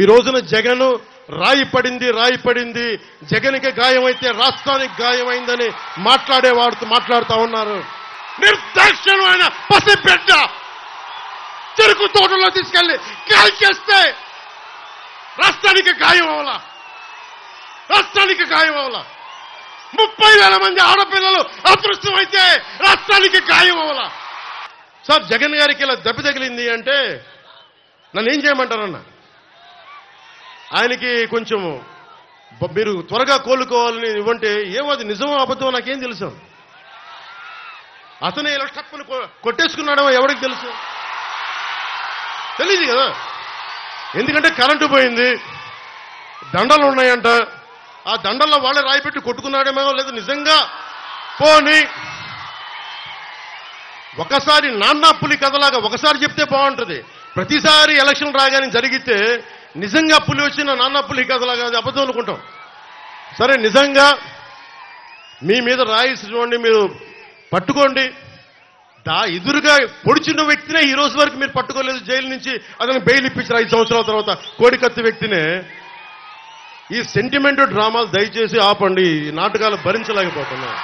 ఈ రోజున జగన్ రాయి పడింది, జగన్కి గాయమైతే రాష్ట్రానికి గాయమైందని మాట్లాడుతూ ఉన్నారు. నిర్దాక్షిణ్యమైన పసిబిడ్డ చెరుకు తోటలో తీసుకెళ్లి కాల్చేస్తే రాష్ట్రానికి గాయం అవలా, 30,000 మంది ఆడపిల్లలు అదృష్టమైతే రాష్ట్రానికి గాయం అవలా. సార్ జగన్ గారికి ఇలా దెబ్బ తగిలింది అంటే నన్ను ఏం చేయమంటారన్న? ఆయనకి కొంచెం మీరు త్వరగా కోలుకోవాలని ఇవ్వంటే ఏమది నిజమో అబద్ధమో నాకేం తెలుసు. అతనే ఇలా టప్పులు కొట్టేసుకున్నాడో ఎవరికి తెలుసు? తెలియదు కదా. ఎందుకంటే కరెంటు పోయింది, దండలు ఉన్నాయంట, ఆ దండల్లో వాళ్ళే రాయిపెట్టి కొట్టుకున్నాడేమో, లేదు నిజంగా పోని ఒకసారి నాన్న పులి కథలాగా ఒకసారి చెప్తే బాగుంటుంది. ప్రతిసారి ఎలక్షన్ రాగానే జరిగితే నిజంగా పులి వచ్చిన నాన్న పులి కథలాగా అబద్ధం అనుకుంటాం. సరే నిజంగా మీ మీద రాయి చూడండి, మీరు పట్టుకోండి. ఎదురుగా పొడిచిన వ్యక్తినే ఈ రోజు వరకు మీరు పట్టుకోలేదు, జైలు నుంచి అతను బెయిల్ ఇప్పించారు 5 సంవత్సరాల తర్వాత. కోడికత్తి వ్యక్తినే. ఈ సెంటిమెంట్ డ్రామాలు దయచేసి ఆపండి, ఈ నాటకాలు భరించలేకపోతున్నాం.